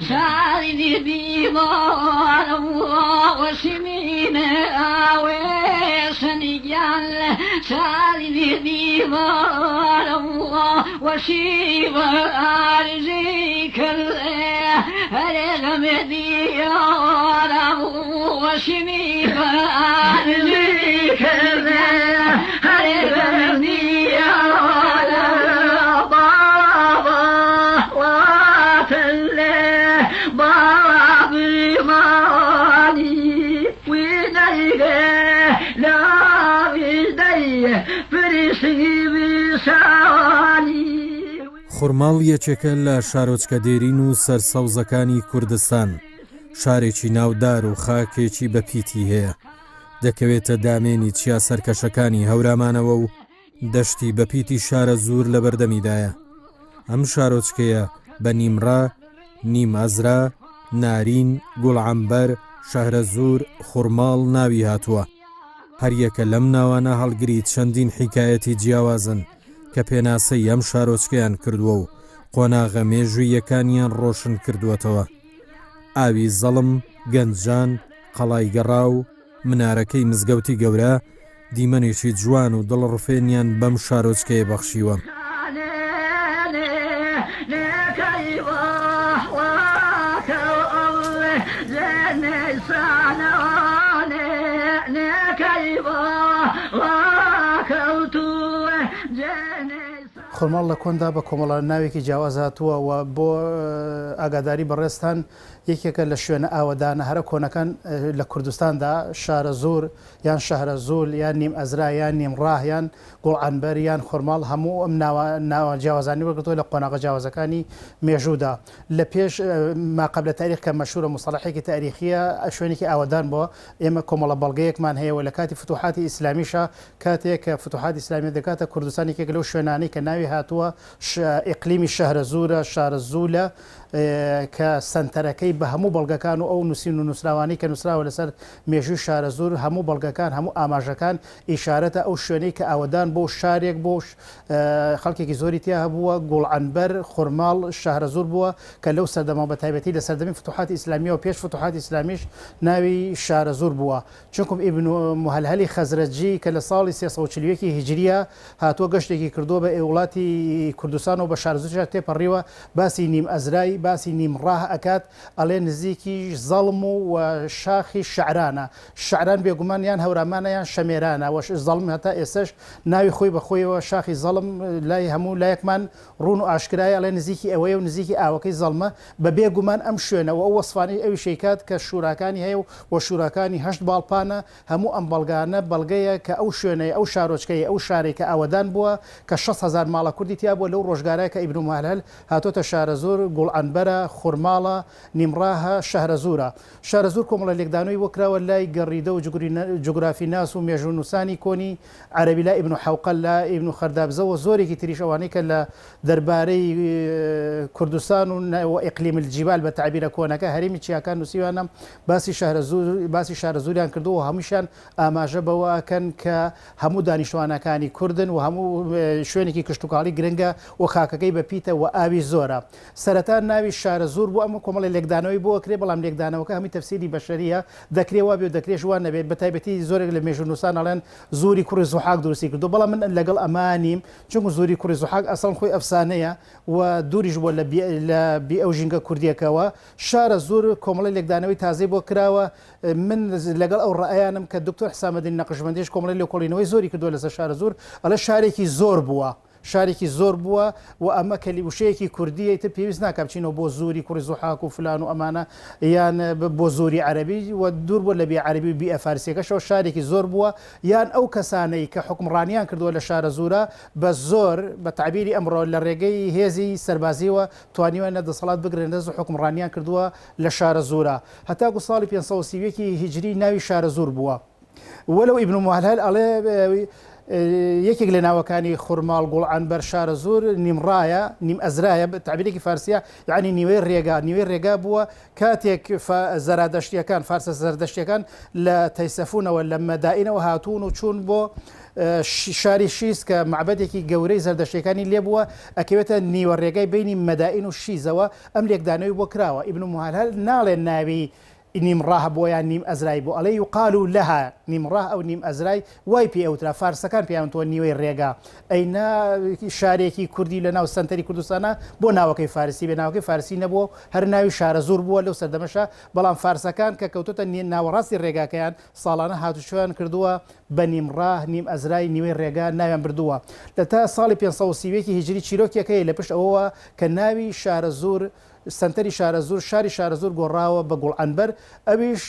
سالي بيضان وسمين آويسني جل سالي بيضان وسيب أرزيك الرغم ديار وسميب أرزيك الرغم ديار بابا واتله بابي مالي وينيه لا بدي فرسي بسالي خورماڵ یەکێکە لە شارۆچکە دێرین و سەرسەوزەکانی کوردستان، شارێکی ناودار و خاکێکی بەپیتی هەیە، دەکەوێتە دامێنی چیا سەرکەشەکانی هەورامانەوە و دەشتی بەپیتی شارە زوور لە بەردەمیدایە. ئەم شارۆچکەیە بە نیمڕا، نیم ئەزرا، نارین، گوڵعەمبەر، شەهرە زوور، خورماڵ ناوی هاتووە. هەریەکە لەم ناوانە هەڵگری چەندین حیکایەتی جیاوازن کە پێناسەی ئەم شارۆچکەیان کردووە و قۆناغە مێژوویەکانیان ڕۆشن کردووەتەوە. ئاوی زەڵم، گەنجان، قەڵای گەڕا و منارەکەی مزگەوتی گەورە دیمەنێکی جوان و دڵڕفێنیان بەم شارۆچکەیە بەخشیوە. خورماڵ لە کۆندا بە کۆمەڵە ناوێکی جیاواز هاتووە و بۆ ئاگاداری بەڕێستان یەکێکە لە شوێنە ئاوەدانە هەرە کۆنەکان لە کوردستاندا، شارە زۆر یان شەهرە زۆر یان نیم ئەزرا یان نیم ڕاه یان گوڵعەنبەر یان خورماڵ هەموو ئەم ناوە جیاوازانی وەرگرتووە لە قۆناغە جیاوازەکانی مێژوودا. لە پێش ماقبلە تاریخ کە مەشهورە مصطلحێکی تاریخیە شوێنێکی ئاوەدان بۆ ئێمە کۆمەڵە بەڵگەیەکمان هەیە و لە کاتی فتوحاتی ئیسلامیشە کاتێک کە فتوحاتی ئیسلامی دەکاتە کوردستان یەکێک لەو شوێنانەی کە ناوی هاتووە ئیقلیمی شەهرە زوورە، شارە زوولە کە سنتەرەکەی بە هەموو بەڵگەکان و ئەو نووسین و نووسراوانی کە نووسراوە لەسەر مێژووی شارە زوور هەموو بەڵگەکان هەموو ئاماژەکان ئیشارەتە ئەو شوێنەی کە ئاوەدان بۆ شارێک بۆ خەڵکێکی زۆری تیا هەبووە. گوڵعەنبەر، خورماڵ، شەهرە زوور بووە کە لەو سەردەما بە تایبەتی لە سەردەمی فتوحاتی ئیسلامیە و پێش فتوحاتی ئیسلامیش ناوی شارە زوور بووە، چونکم ئیبن مهەلهەلی خەزرەجی کە لە ساڵی 340 هیجریە هاتووە گەشتێکی کردووە بە وڵاتی کوردستان و بە شارە زوور تێپەڕیوە، باسی نیم ئەزرای باسی نیم ڕاه ئەکات، ئەڵێ نزیکی زەڵم و شاخی شعرانە. شعران بێگومان یان هەورامانە یان شەمێرانە و زەڵم هەتا ئێسش ناوی خۆی بەخۆیەوە شاخی زەڵم لای هەموو لایەکمان ڕوون و ئاشکرای، ئەڵێ نزیکی ئەوەیە و نزیکی ئاوەکەی زەڵمە بە بێگومان ئەم شوێنەوە ئەو وەسفانی ئەوی شەیکات کە شوراکانی هەیە و شوراکانی هەشت باڵپانە هەموو ئەم بەڵگانە بەڵگەیە کە ئەو شوێنەی ئەو شارۆچکەی ئەو شارێک کە ئاوەدان بووە کە 6,000 ماڵە کوردی تیا بووە لەو ڕۆژگارەیە کە ئیبن مهەلهەل هاتۆتە شارە زۆر، گوڵعەنبەرە، خورماڵە، نیمڕاهە، شەهرە زوورە. شارە زوور کۆمەڵە لێکدانەوەی وەکراوە لای گەڕیدە و جوگرافی ناس و مێژوو نووسانی کۆنی عەرەبی لا ئیبن حەوقەل لا ئیبن خەردابزە و زۆرێکی تریش ئەوانەی کە لە دەربارەی کوردستان و ئیقلیم الجیبال بە تعبیرە کۆنەکە هەرێمی چیاکان نووسیوانە باسی شارە زووریان کردووە و هەمووشیان ئاماژە بەوەکەن کە هەموو دانیشتوانەکانی کوردن و هەموو شوێنێکی کشتتوکاڵی گرنگە و خاکەکەی بەپیتە و ئاوی زۆرە. سەرەتا ناوی شارە زوور بوو ئەمە کۆمەڵی لێکدانەوەی بۆ کرێ، بەڵام لێکدانەوەکە هەمی تەفسیری بەشەریە دەکرێ وا بێ و دەکرێت جوان نەبێت، بە تایبەتی زۆرێک لە مێژوو نووسان ئەڵێن زووری کوڕی زوحاک دروستی کردو، بەڵام من لەگەڵ ئەمانیم چونکە زووری کوڕی زوحاک ئەسڵ خۆی ئەفسانەیە و دووریش بووە لە بی ئەو ژینگە کوردیەکەوە. شارە زوور کۆمەڵی لێکدانەوەی تازەی بۆ کراوە. من لەگەڵ ئەو ڕائیانم کە دکتۆر حسامەدین نەقشبەندیش کۆمەڵی لێکۆڵینەوەی زۆری کردووە لەسەر شارە زوور، ئەڵێ شارێکی زۆر بووە، شارێکی زۆر بووە و ئەمە کەلیوشەیەکی کوردیە تر پێویست ناکە بچینەوە بۆ زووری کوڕی زوحاک و فلان و ئەمانە یان بۆ زووری عەرەبی و دوور بووە لە بێ عەرەبی و بی ئەفارسیەکەشەوە شارێکی زۆر بووە، یان ئەو کەسانەی کە حکمڕانیان کردووە لە شارە زوورە بە زۆر بە تعبیری ئەمڕۆ لە ڕێگەی هێزی سەربازیەوە توانیوە دەسەڵات بگرن دەست و حکمڕانیان کردووە لە شارە زوورە. هەتاکو ساڵی 530 هیجری ناوی شارە زوور بووە. وەلەو ئیبن مهەلهەل ئەڵێ یەکێک لە ناوەکانی خورماڵ گوڵعنبەر شارە زۆر نیمڕایە نیم ئەزرایە تعبیرێکی فارسیە یعنی نیوەی ڕێگا بووە کاتێک زەرادەشتیەکان فارسە زەردەشتیەکان لە تەیسەفونەوە لە مەدائینەوە هاتوون و چوون بۆ شاری شیز کە معبەدێکی گەورەی زەردەشتیەکانی لێ بووە ئەکەوێتە نیوە ڕێگای بینی مەدائین و شیزەوە ئەم لێکدانەوەی بۆ کراوە ئیبن موهەلهەل ناڵێن ناوی نیمڕاه بۆ یان نیم ئەزرای بۆ ئەڵێ یوقال لەها نیمڕاه ئەو نیم ئەزرای وای پێ ئەوترا فارسەکان پێیانتوە نیوەی ڕێگا ئەینا شارێکی کوردی لە ناو سنتەری کوردستانە بۆ ناوەکەی فارسی بێ ناوەکەی فارسی نەبووە هەر ناوی شارە زۆر بووە لەو سەردەمەشە بەڵام فارسەکان کە کەوتوتە ناوەڕاستی ڕێگاکەیان ساڵانە هاتوچۆیان کردووە بە نیمڕاه نیم ئەزرای نیوەی ڕێگا ناویان بردووە لە تا ساڵی 530 هیجری چیرۆکێکەیە لە پشت ئەوەوە کە ناوی شارە زۆر سنتەری شارە زۆر شاری شارە زۆر گۆڕاوە بە گوڵعنبەر ئەویش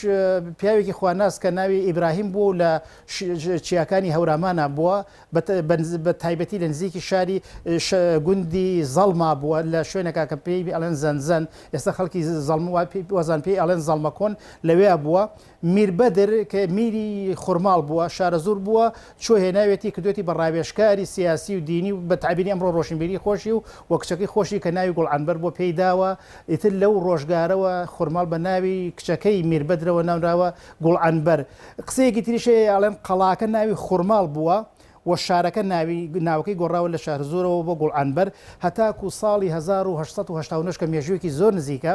پیاوێکی خواناس کە ناوی ئیبراهیم بوو لە چیاکانی هەورامانە بووە بە تایبەتی لە نزیکی شاری گوندی زەڵما بووە لە شوێنێکا کە پێی ئەڵێن زەنزەن ئێستا خەڵکی وەزان پێی ئەڵێن زەڵمەکۆن لەوێ بووە میربەدر کە میری خورماڵ بووە شارە زۆر بووە چۆ هێناوێتی کردوێتی بە ڕاوێژکاری سیاسی و دینی و بە تعبیری ئەمڕۆ ڕۆشنبیری خۆشی و وەکچەکەی خۆشی کە ناوی گوڵعنبەر بۆ پێی داوە ئیتر لەو ڕۆژگارەوە خورماڵ بە ناوی کچەکەی میربەدرەوە نامراوە گوڵعنبەر قسەیەکی تریشەیە ئاڵێن قەڵاکە ناوی خورماڵ بووە و شارەکە ناوەکەی گۆڕاوە لە شار زۆرەوە بۆ گوڵعنبەر هەتاکو ساڵی 1970 کە مێژوویەکی زۆر نزیکە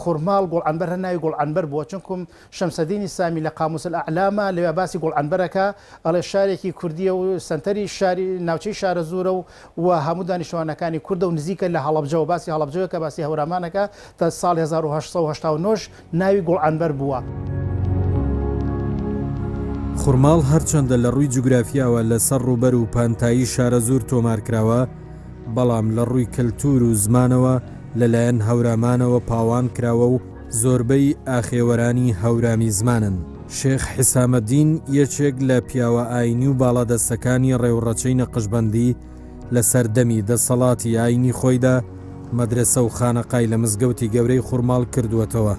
خورماڵ گوڵعنبەر هە ناوی گوڵعنبەر بووە چونکم شەمسەدینی سامی لە قاموس الأعلامە لەوێ باسی گوڵعنبەرەکە ئەڵێ شارێکی کوردیە و سنتەری شاری ناوچەی شارە زۆرە و هەموو دانیشتوانەکانی کوردە و نزیکە لە هەڵەبجەوە باسی هەڵەبجەوە کە باسی هەورامانەکە تا ساڵی 1970 ناوی گوڵعنبەر بووە. خورماڵ هەرچەندە لە ڕووی جوگرافیاوە لەسەر ڕووبەر و پانتایی شارە زۆر تۆمارکراوە بەڵام لە ڕووی کەلتور و زمانەوە لەلایەن هەورامانەوە پاوان کراوە و زۆربەی ئاخێوەرانی هەورامی زمانن. شێخ حیسامەدین یەکێک لە پیاوە ئاینی و باڵادەستەکانی ڕێوڕەچەی نەقشبەندی لە سەردەمی دەسەڵاتی ئاینی خۆیدا مەدرسە و خانەقای لە مزگەوتی گەورەی خورماڵ کردووەتەوە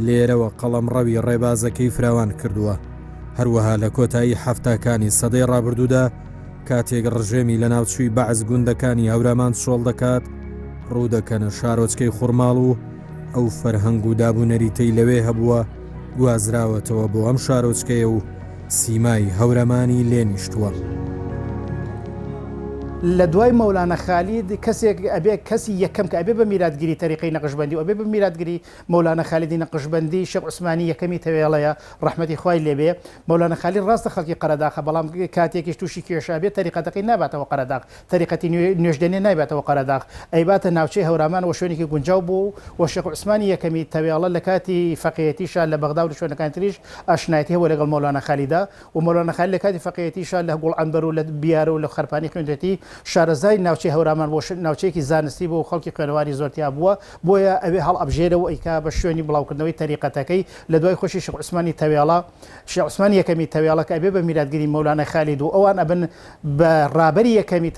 لێرەوە قەڵەمڕەوی ڕێبازەکەی فراوان کردووە. هەروەها لە کۆتایی هەفتاکانی سەدەی ڕابردوودا کاتێک ڕژێمی لە ناوچووی بەعز گوندەکانی هەورامان شۆڵ دەکات ڕوودەکەنە شارۆچکەی خورماڵ و ئەو فەرهەنگ و دابوونەریتەی لەوێ هەبووە گوازراوەتەوە بۆ ئەم شارۆچکەیە و سیمای هەورەمانی لێنیشتووە. لە دوای مەولانە خالید کەسێک ئەبێ کەسی یەکەم کە ئەبێ بە میراتگیری تەریقەی نەقشبەندی و ئەبێ بە میراتگیری مەولانە خالیدی نەقشبەندی شێخ عوسمانی یەکەمی تەوێڵەیە ڕەحمەتی خوای لێبێ. مەولانە خالید ڕاستە خەڵکی قەرەداخە بەڵام کاتێکیش تووشی کێشە بێت تەریقەتەکەی ناباتەوە قەرەداغ تەریقەتی نوێژدێنێ نایباتەوە قەرەداغ ئەیباتە ناوچەی هەورامانەوە شوێنێکی گونجاو بوو و شێخ عوسمانی یەکەمی تەوێڵە لە کاتی فەقیهەتیشا لە بەغدا و شوێنەکان تریش ئاشنایەتی هەبوو لەگەڵ مەولانە خالیدا و مەولانە خالید لە کاتی فەقیهەتیشا لە گوڵعنبەر و لە بیار و لە خەرپانی خوێندەتی شارەزای ناوچەی هەورامان بۆ ناوچەیەکی زانستی بۆ خەڵکی خوێنەواری زۆرتیا بووە بۆیە ئەوێ هەڵ ئەبژێرەوە ئەیکا بە شوێنی بڵاوکردنەوەی تەریقەتەکەی لە دوای خۆشی شێخ عوسمانی تەوێڵە شێخ عوسمانی یەکەمی تەوێڵە کە ئەبێ بە میراتگیری مەولانە خالید و ئەوان ئەبن بە ڕابەری یەکەمی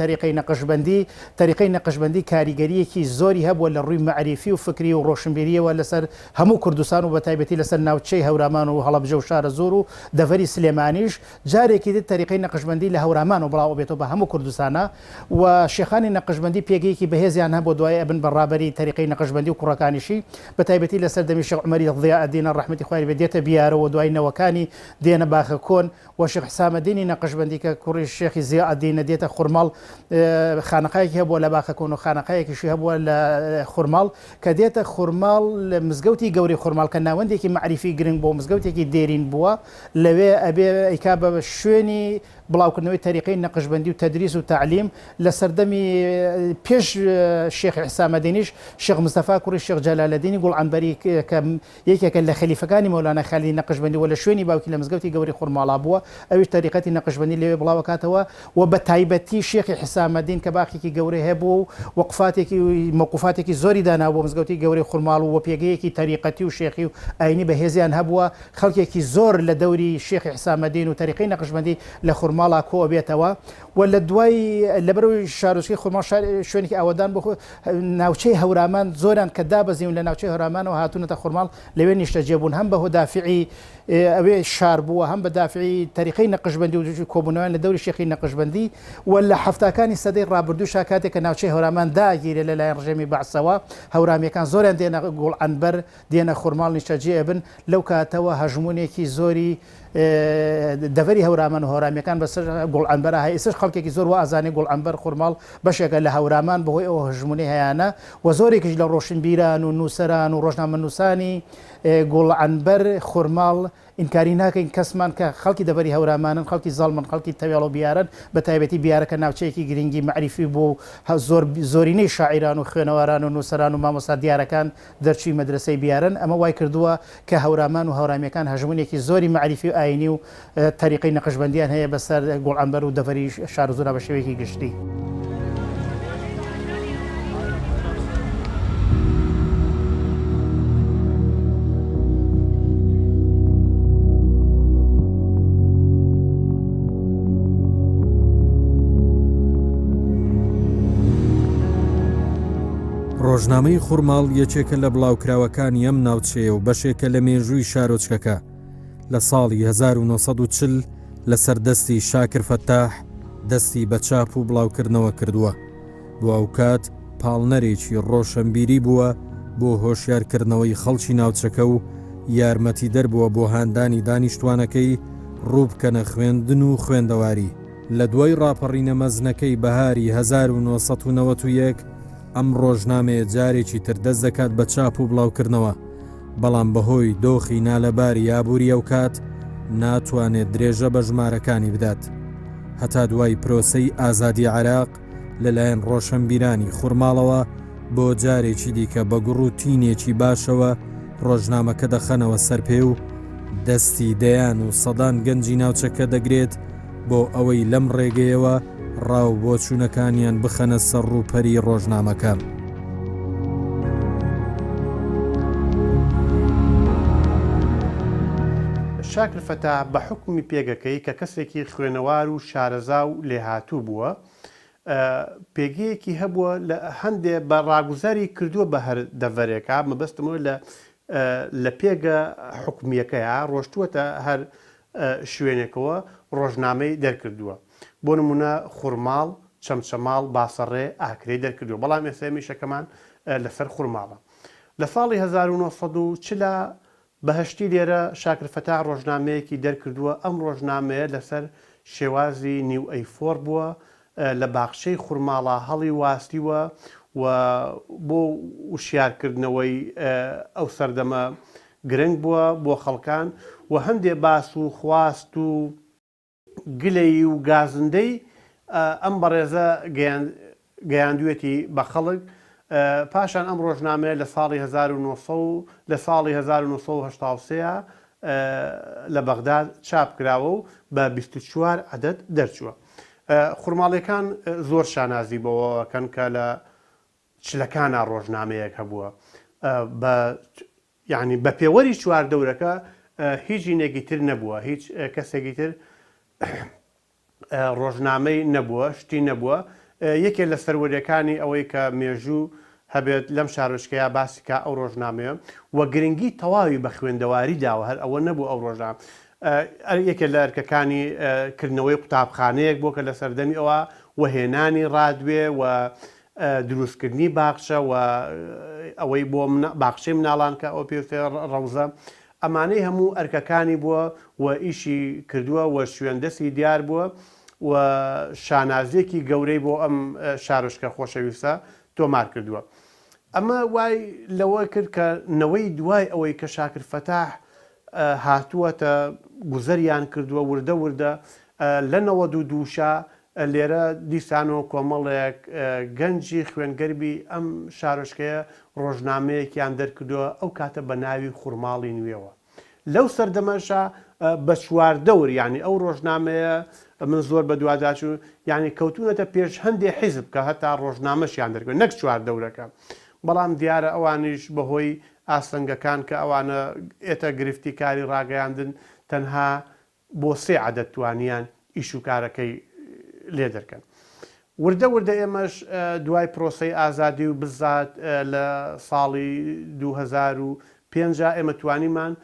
تەریقەی نەقشبەندی کاریگەریەکی زۆری هەبووە لە ڕووی مەعریفی و فکری و ڕۆشنبیریەوە لەسەر هەموو کوردستان و بە تایبەتی لەسەر ناوچەی هەورامان و هەڵەبجە و شارە زۆر و دەڤەری سلێمانیش جارێکی تر تەریقەی نەقشبەندی لە هەورامان و بڵاو بێتەوە بە هەموو کوردستانە و شێخانی نەقشبەندی پێگەیەکی بەهێزیان هەبوو دوای ئەبن بە ڕابەری تەریقەی نەقشبەندی و کوڕەکانیشی بە تایبەتی لەسەر دەمی شێخ عومەری ضیاءالدین ڕەحمەتی خوای لێبێ دێتە بیارەوە دوای نەوەکانی دێنە باخە کۆن و شێخ حسامەدینی نەقشبەندی کە کوڕی شێخی ضیاءالدینە دێتە خورماڵ خانەقایەکی هەبووە لە باخە کۆن و خانەقایەکیشی هەبووە لە خورماڵ کە دێتە خورماڵ لە مزگەوتی گەورەی خورماڵ کە ناوەندێکی معریفی گرنگ بۆ مزگەوتێکی دێرین بووە لەوێ ئەبێ ئەیکا بە شوێنی بڵاوکردنەوەی تەریقەی نەقشبەندی و تەدریس و تعلیم لە سەردەمی پێش شێخ حسامەدینیش شێخ مستەفا کوڕی شێخ جەلالەدینی گوڵعنبەری کە یەکێکە لە خەلیفەکانی مەولانە خالیدی نەقشبەندی و لە شوێنی باوکی لە مزگەوتی گەوری خورماڵا بووە ئەویش تەریقەتی نەقشبەندی لەوێ بڵاوکاتەوە و بە تایبەتی شێخی حسامەدین کە باخێکی گەورەی هەبوو و موقوفاتێکی زۆری دانا بۆ مزگەوتی گەورەی خورماڵ و پێگەیەکی تەریقەتی و شێخی و ئاینی بەهێزیان هەبووە خەڵکێکی زۆر لە دەوری شێخی حسامەدین و تەریقەی نەقشبەندی لە خورماڵا کۆ بێتەوە و لە دوای لەبەرەوەی شارۆچکەی خورماڵ شوێنێکی ئاوادان بۆ ناوچەی هەورامان زۆران کە دابەزین لە ناوچەی هەورامانەوە هاتوونەتە خورماڵ لەوێ نیشتەجێبوون هەم بە هۆدافعی ئەوێ شار بووە هەم بە دافعی تاریخی نەقشبندی و کۆبوونەوەیان لە دەوری شێخی نەقشبندی و لە هەفتاکانی سەدەی ڕابردووشا کاتێک کە ناوچەی هەورامان داگیرە لەلایەن ڕژێمی بەعسەوە هەورامیەکان زۆریان دێنە گوڵعنبەر دێنە خورماڵ نیشتەجێ بن لەو کاتەوە هەژمونێکی زۆری دەڤەری هەورامان و هەورامیەکان بەسەر گوڵعنبەرە هەیە ئێستش خەڵکێکی زۆر وا ئازانێ گوڵعنبەر خورماڵ بەشێکە لە هەورامان بەهۆی ئەوە هەژمونەی هەیەە و زۆرێکیش لە ڕۆشنبیران و نووسەران و ڕۆژنامە نووسانی گوڵعنبەر خورماڵ ئینکاری ناکەین کەسمان کە خەڵکی دەبەری هەورامانن خەڵکی زاڵمن خەڵکی تەوێڵ و بیارن بە تایبەتی بیارەکە ناوچەیەکی گرنگی معریفی بۆ زۆرینەی شاعیران و خوێنەواران و نووسەران و مامۆستا دیارەکان دەرچووی مەدرسەی بیارن ئەمە وای کردووە کە هەورامان و هەورامیەکان هەژمونێکی زۆری معریفی و ئاینی و تاریقی نەقشبندیان هەیە بەسەر گوڵعنبەر و دەڤەری شار زۆرا بە شێوەیەکی گشتی. ڕۆژنامەی خورماڵ یەکێکە لە بڵاوکراوەکانی ئەم ناوچەیە و بەشێکە لە مێژووی شارۆچکەکە لە ساڵی 1940 لەسەر دەستی شاکر فەتاح دەستی بە چاپ و بڵاوکردنەوە کردووە بۆ ئەو کات پاڵنەرێکی ڕۆشنبیری بووە بۆ هۆشیارکردنەوەی خەڵکی ناوچەکە و یارمەتی دەربووە بۆ هاندانی دانیشتوانەکەی ڕووبکەنە خوێندن و خوێندەواری لە دوای ڕاپەڕینە مەزنەکەی بەهاری 1991 ئەم ڕۆژنامەیە جارێکی تر دەست دەکات بە چاپ و بڵاوکردنەوە بەڵام بەهۆی دۆخی نالەباری یابووری ئەو کات ناتوانێت درێژە بە ژمارەکانی بدات هەتا دوای پرۆسەی ئازادی عێراق لەلایەن ڕۆشنبیرانی خورماڵەوە بۆ جارێکی دیکە بە گوڕ و تینێکی باشەوە ڕۆژنامەکە دەخەنەوە سەرپێ و دەستی دەیان و سەدان گەنجی ناوچەکە دەگرێت بۆ ئەوەی لەم ڕێگەیەوە ڕاو بۆ چوونەکانیان بخەنە سەر ڕووپەری ڕۆژنامەکان. شاکر فەتاح بە حکمی پێگەکەی کە کەسێکی خوێنەوار و شارەزا و لێهاتوو بووە پێگەیەکی هەبووە لە هەندێک بە ڕاگوزاری کردووە بە هەر دەڤەرێکە مەبەستمەوە لە پێگە حکومیەکەیە ڕۆشتووەتە هەر شوێنێکەوە ڕۆژنامەی دەرکردووە بۆ نمونە خورماڵ چەمچەماڵ باسەڕێ ئاکرەی دەرکردووە بەڵام ئێسێمیشەکەمان لەسەر خورماڵە لە ساڵی 1940 بەهشتی لێرە شاکر فەتاح ڕۆژنامەیەکی دەرکردووە ئەم ڕۆژنامەیە لەسەر شێوازی نیو ئەیفۆر بووە لە باخچەی خورماڵە هەڵی واستیوە و بۆ وشیارکردنەوەی ئەو سەردەمە گرنگ بووە بۆ خەڵکان و هەندێ باس و خواست و گلەی و گازندەی ئەم بەڕێزە گەیاندوێتی بە خەڵک پاشان ئەم ڕۆژنامەیە لە ساڵی 1970 لە بەغداد چاپ کراوە و بە 24 عەدەد دەرچووە. خورماڵیەکان زۆر شانازی بەوەکەن کە لە چلەکانە ڕۆژنامەیەک هەبووە یعنی بە پێوەری چوار دەورەکە هیچ ژینێکی تر نەبووە هیچ کەسێکی تر ڕۆژنامەی نەبووە شتی نەبووە یەکێ لە سەروەریەکانی ئەوەی کە مێژوو هەبێت لەم شارۆچکەیە باسیکە ئەو ڕۆژنامەیە و گرنگی تەواوی بە خوێندەواری داوە هەر ئەوە نەبوو ئەو ڕۆژنامە یەکێ لە ئەرکەکانی کردنەوەی قوتابخانەیەک بۆ کە لە سەردەمی ئەوە وهێنانی ڕادوێ و دروستکردنی باخچە و ئەوەی بۆ باخچەی مناڵان کە ئەو پێوتێ ڕەوزە ئەمانەی هەموو ئەرکەکانی بووە و ئیشی کردووە و شوێندەسی دیار بووە و شانازیەکی گەورەی بۆ ئەم شارۆچکە خۆشەویستە تۆمار کردووە. ئەمە وای لەوە کرد کە نەوەی دوای ئەوەی کە شاکر فەتاح هاتووەتە گوزەریان کردووە وردە وردە لە 92 لێرە دیسانەوە کۆمەڵێک گەنجی خوێنگەربی ئەم شارۆچکەیە ڕۆژنامەیەکیان دەرکردووە ئەو کاتە بە ناوی خورماڵی نوێەوە لەو سەردەمەشە بە چوار دەور یعنی ئەو ڕۆژنامەیە من زۆر بە دوواداچوو یعنی کەوتونەتە پێش هەندێک حیزب کە هەتا ڕۆژنامەشیان دەرکرد نەک چوار دەورەکە بەڵام دیارە ئەوانیش بەهۆی ئاسەنگەکان کە ئەوانە ئێتە گرفتی کاری ڕاگەیاندن تەنها بۆ 3 عەدەد توانیان ئیش و کارەکەی لێ دەرکەن. وردە وردە ئێمەش دوای پرۆسەی ئازادی و بزات لە ساڵی 2005 ئێمە توانیمان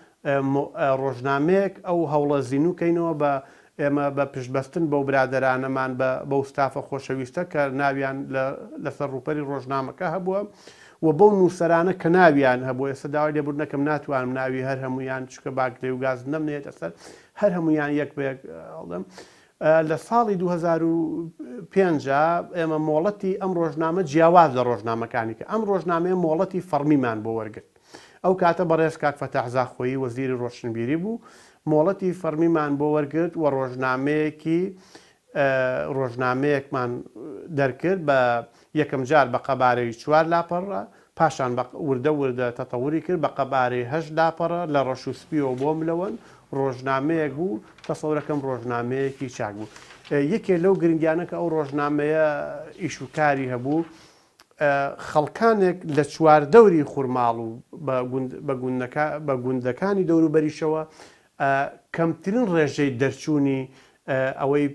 ڕۆژنامەیەک ئەو هەوڵە زیینوکەینەوە بە ئێمە بە پشتبەستن بەو برادرانەمان بە ستافە خۆشەویستە کە ناویان لەسەر ڕووپەری ڕۆژنامەکە هەبووە و بەو نووسەرانە کە ناویان هەبوو ئێستا داوای لێبوردنەکەم ناتوانم ناوی هەر هەمویان چکە باگلێ و گاز نەمنێت ئەسەر هەر هەمویان یەک بەیەک هەڵدەم. لە ساڵی 2005 ئێمە مۆڵەتی ئەم ڕۆژنامە جیاواز لە ڕۆژنامەکانی کە ئەم ڕۆژنامەیە مۆڵەتی فەرمیمان بۆ وەرگرت. ئەو کاتە بەڕێز کاک فەتاح زاخۆیی وەزیری ڕۆشنبیری بوو، مۆڵەتی فەرمیمان بۆ وەرگرت و ڕۆژنامەیەکمان دەرکرد بە یەکەم جار بە قەبارەی 4 لاپەڕە، پاشان وردە تەتەوری کرد بە قەبارەی 8 لاپەڕە لە ڕەشوسپیەوە بۆ ملەوەن ڕۆژنامەیەک بوو تەسەورەکەم ڕۆژنامەیەکی چاک بوو. یەکێ لەو گرنگیانە کە ئەو ڕۆژنامەیە ئیشوکاری هەبوو خەڵکانێک لە چواردەوری خوورماڵ و بە گوندەکانی دەوروبەریشەوە کەمترین ڕێژەی دەرچوونی ئەوەی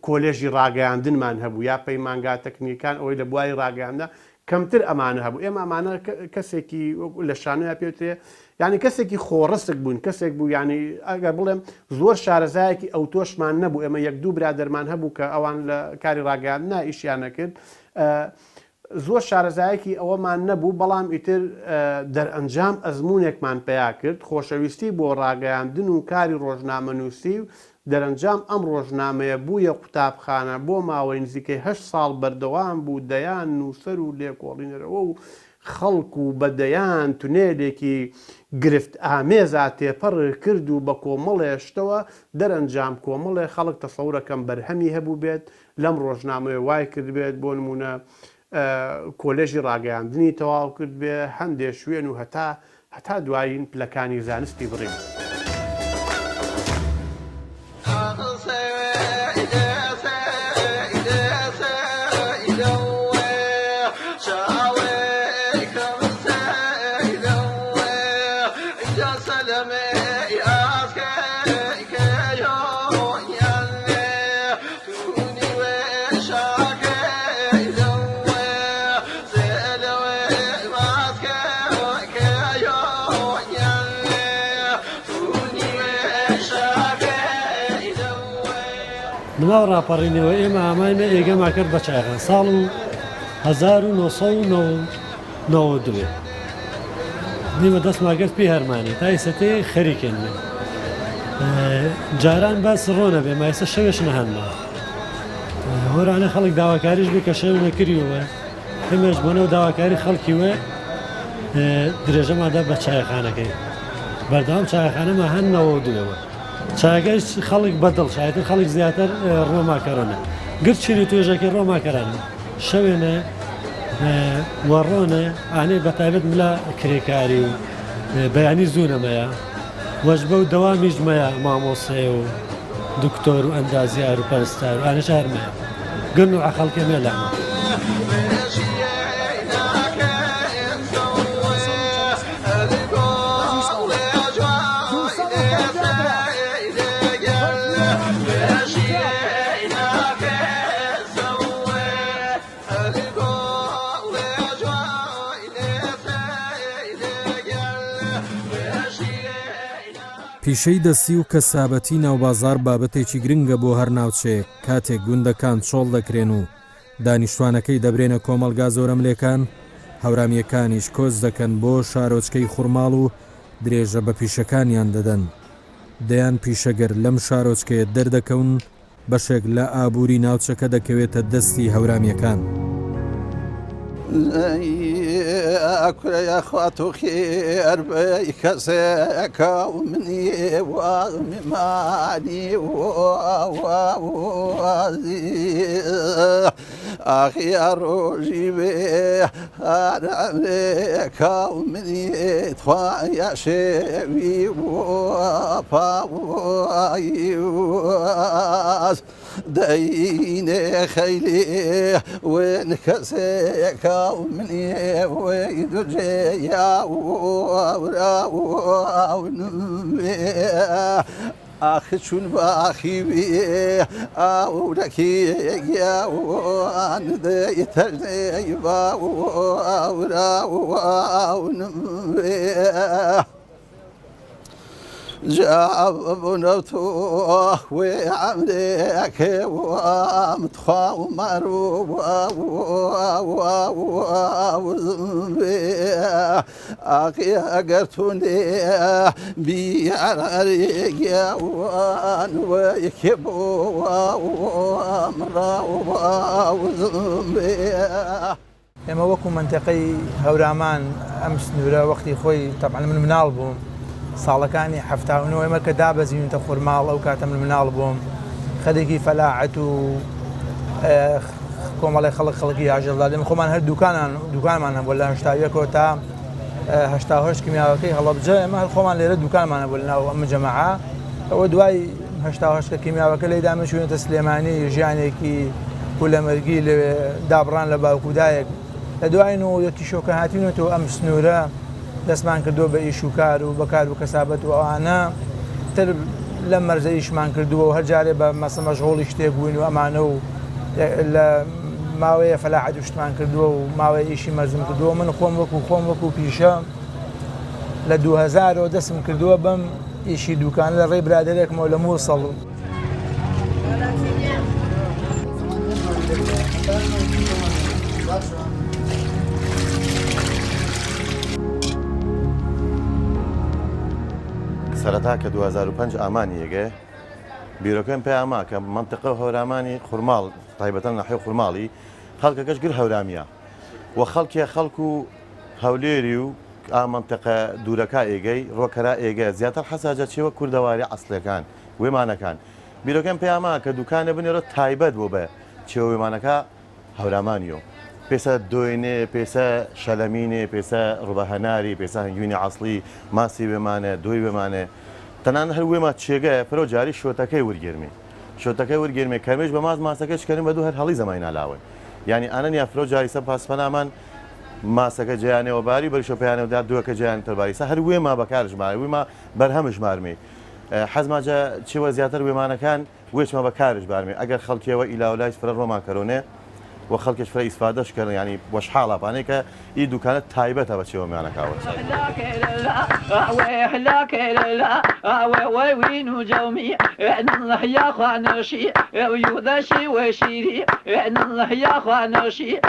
کۆلێژی ڕاگەیاندنمان هەبوو یا پەیمانگا تەکنیکان ئەوەی لە بواری ڕاگەیاندا کەمتر ئەمانە هەبوو. ئێمە ئەمانە کەسێکی لە شانۆیان پێوترێ ینی کەسێکی خۆڕستک بوون، کەسێک بوو ینی ئەگەر بڵێم زۆر شارەزایەکی ئەو تۆشمان نەبوو. ئێمە یەک دوو برادەرمان هەبوو کە ئەوان لە کاری ڕاگەیاندنا ئیشیانە کرد، زۆر شارەزایەکی ئەوەمان نەبوو، بەڵام ئیتر دەرئەنجام ئەزمونێکمان پیا کرد، خۆشەویستی بۆ ڕاگەیاندن و کاری ڕۆژنامەنووسی و دەرەنجام ئەم ڕۆژنامەیە بوویە قوتابخانە بۆ ماوەی نزیکەی 8 ساڵ بەردەوام بوو، دەیان نووسەر و لێکۆڵینەرەوە و خەڵک و بەدەیان تونێلێکی گرفت ئامێزا تێپەڕ کرد و بە کۆمەڵێشتەوە دەرەنجام کۆمەڵێ خەڵک تەسەورەکەم بەرهەمی هەبوو بێت لەم ڕۆژنامەیە وای کرد بێت بۆ نمونە کۆلێژی ڕاگەیاندنی تەواو کرد بێ، هەندێک شوێن و هەتا دوایین پلەکانی زانستی بڕین. مناو ڕاپەڕینەوە ئێمە ئامانە ئێگەما کرد بە چایخان ساڵ 1992 دیمە دەستمان کرد پێی هەرمانی تا ئێستێ خەریکێن من جاران باس ڕۆنە بێ مایسە شەوێش نەهەنمە هۆرانە خەڵک داواکاریش بێ کە شەو نەکریوە ئێمەش بۆنەوە داواکاری خەڵکی وە درێژەمادا بە چایخانەکەی بەردەوام چایخانەمە هەن 92ەوە چاگەش خەڵک بەدڵ شایەتر خەڵک زیاتر ڕۆماکەڕۆنە گرت چیری توێژەکەی ڕۆماکەرانە شەوێنە وەڕۆنە ئانێ بەتایبەت ملا کرێکاری و بەیانی زوونەمەیە وەش بە و دەوامیژمەیە مامۆسێ و دکتۆر و ئەندازیار و پەرستار و ئانەش هەرمەیە گرن و عەخەڵکێ مێلامە پیشەی دەستی و کەسابەتی ناوبازار بابەتێکی گرنگە بۆ هەر ناوچەیەک کاتێک گوندەکان چۆڵ دەکرێن و دانیشتوانەکەی دەبرێنە کۆمەلگا زۆرەملێکان هەورامیەکانیش کۆز دەکەن بۆ شارۆچکەی خوورماڵ و درێژە بە پیشەکانیان دەدەن دەیان پیشەگەر لەم شارۆچکەیە دەردەکەون بەشێک لە ئابووری ناوچەکە دەکەوێتە دەستی هەورامیەکان. أكل خير بيكسك ومني وماني أخي أروجي به أرمك ومني تخايا شوي وفاوي دين خيلي ونكسك ومني ويد جيا آخر چون باخی بی آورکی یا وان دی تردی با آورا وان جابنته وعمرك ومتخا ومعروف أخي أقرتني بيعرق وأن ويكب ومرا وزنبي ئێمە وەکو منتەقەی هەورامان ئەم سنوورە وەختی خۆی تەبعاً من مناڵ بووم ساڵەکانی هەفتاونەوە ئێمە کە دابەزینتە خورماڵ ئەو کاتە من مناڵ بووم خەرێکی فەلاعەت و کۆمەڵی خەڵکی ئاژەڵدار لێمە خۆمان هەر دوکانمان هەبوو لە 81 تا 88 کیمیاوەکەی هەڵەبجە ئێمە هەر خۆمان لێرە دوکانمان هەبوو لەناو ئەم جەماعە ئەوە دوای 88 کە کیمیاوەکە لێی دامەچوونێتە سلێمانی ژیانێکی پولەمەرگی لە دابڕان لە باوکودایەک لە دوای یەکی شۆکە هاتیونەتەوە ئەم سنوورە دەستمان کردووە بە ئیش و کار و بەکار و کەسابەت و ئەوانە تر لە مەرزە ئیشمان کردووە و هەر جارێ بە مەسە مەشغوڵی شتێک بووین و ئەمانە و لە ماوەیە فەلاعەت و شتمان کردووە و ماوەیە ئیشی مەرزم کردووە من خۆم وەکو پیشە لە 2000 دەستم کردووە بەم ئیشی دوکان لە ڕێی برادێرێکمەوە لە مووسڵ سەرەتا کە 2005 ئامانی یەگە بیرۆکەم پێ ئاما کە منتەقە هەورامانی خورماڵ تایبەتەن ناحیە خورماڵی خەڵکەکەش گر هەورامیە و خەڵک و هەولێری و منتەقە دوورەکە ئێگەی ڕۆکەرا ئێگە زیاتر حەساجە چێوە کوردەواری ئەسڵەکان وێمانەکان بیرۆکەم پێ ئاما کە دوکانە بنێرە تایبەت بۆ بە چێوە وێمانەکە هەورامانیۆ پێسە دۆینێ پێسە شەلەمینێ پێسە ڕوبەهەناری پێسە هەنگوینی عەسڵی ماسی وێمانە دۆی وێمانێ تەنان هەر وێمە چێگە پرۆ جاری شۆتەکەی وەرگێرمێ کەمێش بە ماسەکە شکەریم بە دوو هەر هەڵی زەمای نالاوە یعنی ئانەنیا فرۆ جاری سە پاسپەنامان ماسەکە جیانەوە باری بەری شۆپیانەوەدا دووەکە جیان تەرباریسە هەر وێمە بەکارژمارە وێمە بەرهەمش مارمێ حەزماجە چێوە زیاتر وێمانەکان وێچمە بەکارش بارمێ ئەگەر خەڵکیەوە ئیلاولای فرە ڕۆماکەرۆنێ و خەڵکش فرە ئیسفادەش کردن ینی وەش حاڵاپانەی کە ئی دوکانە تایبەتە بە چێوەمیانەکەوە وين وجومي ان الله يا خانوشي ويودشي وشيري ان الله يا خانوشي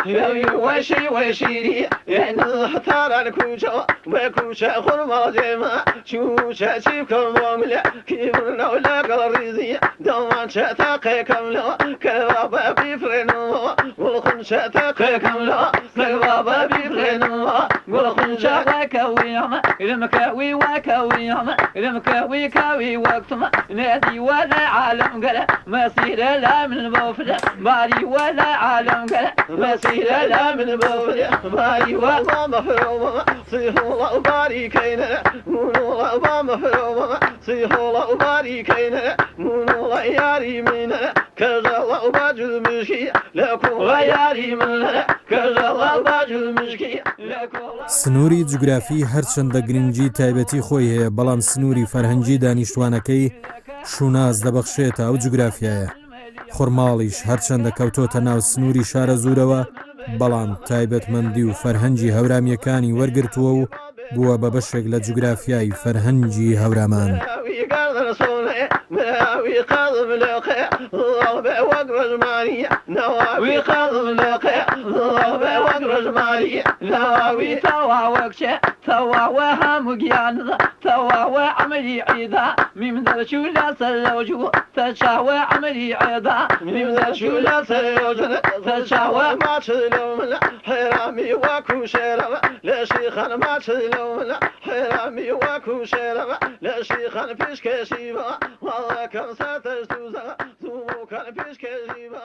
وشيري ان الله ترى الكوجا وكوجا خرما جما شوشا شيكم وملا كبرنا ولا قريزي دوان شتاقي كملا كبابا بفرنو والخنشا تاقي كملا كبابا بفرنو والخنشا كويما المكاوي وكويما المكاوي كاوي وقتما نادي ولا عالم قال مسير لا من بوفر باري ولا عالم قال مسير لا من بوفر باري ولا مفروض صيح الله باري كينا من الله مفروض صيح الله باري كينا من الله ياري منا كذا الله باجل مشكي لكم ياري منا كذا الله باجل مشكي لكم سنووری جوگرافی هەرچەندە گرنگی تایبەتی خۆی هەیە بەڵام سنووری فەرهەنگی دانیشتوانەکەی شوناز دەبەخشێتە ئەو جوگرافیایە خورماڵیش هەرچەندە کەوتۆتە ناو سنووری شارە زوورەوە بەڵام تایبەتمەندی و فەرهەنگی هەورامیەکانی وەرگرتووە و بووە بە بەشێک لە جوگرافیای فەرهەنگی هەورامان ناوي قلب لقى ضرب وقرز مالي ناوي قلب لقى ضرب وقرز مالي ناوي ثوى وكشة ثوى وهم قيان ثوى وعملي عيدا ممن شو لا سلوجو تشاوى عملي عيدا ممن شو لا سلوجو تشاوى ما تلوم حرامي وكو شرب لا شيخان ما تلوم حرامي وكو شرب لا شيخان فيش كشيبا والله كان ساتشتوزا ثم كان فيش كشيبا